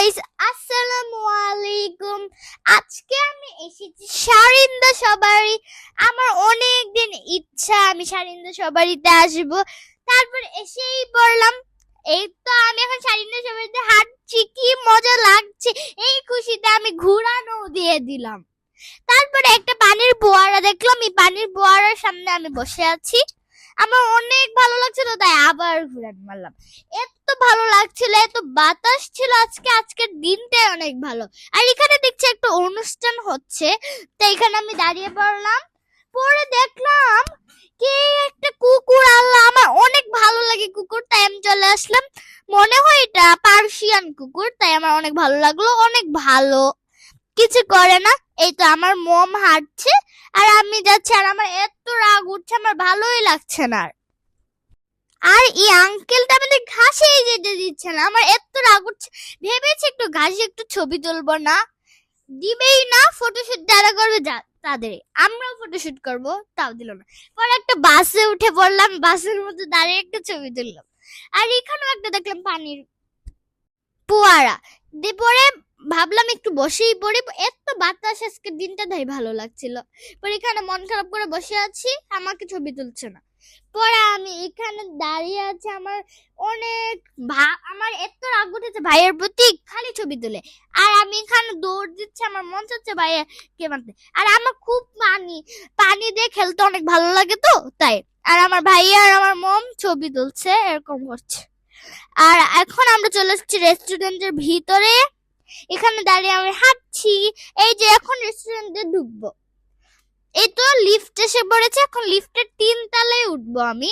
Guys, আসসালামু আলাইকুম। আজকে আমি এসেছি শারিন্দা সবারই। আমার অনেক দিন ইচ্ছা আমি শারিন্দা সবারিতে আসব। তারপর এসেই পড়লাম। এই তো আমি এখন শারিন্দা সবারিতে হাঁটছি, কি মজা লাগছে। এই খুশিতে আমি ঘুরানো দিয়ে দিলাম। তারপরে একটা পানির ফোয়ারা দেখলাম, এই পানির ফোয়ারার সামনে আমি বসে আছি। আমার অনেক ভালো লাগছিল, তাই আবার ঘুরান মারলাম। এত ভালো লাগছিল, এত বাতাস ছিল আজকের দিনটাই অনেক ভালো। আর এখানে দেখছি একটা অনুষ্ঠান হচ্ছে, তাই এখানে আমি দাঁড়িয়ে পড়লাম। পরে দেখলাম কে একটা কুকুর, আল্লাহ আমার অনেক ভালো লাগে কুকুর, তাই আমি চলে আসলাম। মনে হয় এটা পার্সিয়ান কুকুর, তাই আমার অনেক ভালো লাগলো। অনেক ভালো, কিছু করে না। এই তো আমার মম হাঁটছে আর আমি যাচ্ছি, আর আমার এত রাগ উঠছে, আমার ভালোই লাগছে না। আর এই আঙ্কেলটা আমাদের ঘাসেই যেতে দিচ্ছে না, আমার এত রাগ উঠছে। ভেবেছি একটু ঘাসে একটু ছবি তুলবো, না দিবেই না। ফটোশুট যারা করবে যা তাদের, আমরাও ফটোশুট করবো, তাও দিল না। পরে একটা বাসে উঠে পড়লাম, বাসের মধ্যে দাঁড়িয়ে একটা ছবি তুললাম। আর এখানেও একটা দেখলাম পানির ফোয়ারা দিয়ে। পরে ভাবলাম একটু বসেই পড়ি, এত বাতাস আজকের দিনটা তাই ভালো লাগছিল। পরে এখানে মন খারাপ করে বসে আছি, আমাকে ছবি তুলছে না। পরে আমি এখানে দাঁড়িয়ে আছি, আমার অনেক আমার এত রাগ উঠেছে ভাইয়ের প্রতি, খালি ছবি তুলে। আর আমি এখানে দৌড় দিচ্ছি, আমার মন চাচ্ছে ভাইয়াকে মারতে। আর আমার খুব পানি দিয়ে খেলতে অনেক ভালো লাগে, তো তাই। আর আমার ভাইয়া আর আমার মম ছবি তুলছে, এরকম করছে। আর এখন আমরা চলে এসেছি রেস্টুরেন্টের ভিতরে। এখানে দাঁড়িয়ে আমি হাঁটছি। এই যে এখন রেস্টুরেন্টে ঢুকবো, এই তো লিফট এসে পড়েছে, এখন লিফটের 3 তলায় উঠবো আমি।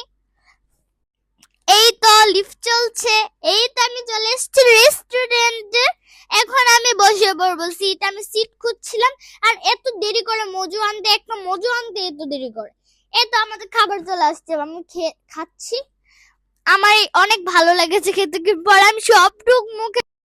এই তো লিফট চলছে। এই তো আমি চলে এসেছি রেস্টুরেন্টে। এখন আমি বসে পড়বো সিট, আমি সিট খুঁজছিলাম। আর এত দেরি করে মজু আনতে, একটা মজু আনতে এত দেরি করে। এই তো আমাদের খাবার চলে আসছে, আমি খাচ্ছি। আমার অনেক ভালো লেগেছে খেতে। পরে আমি সবটুক মুখে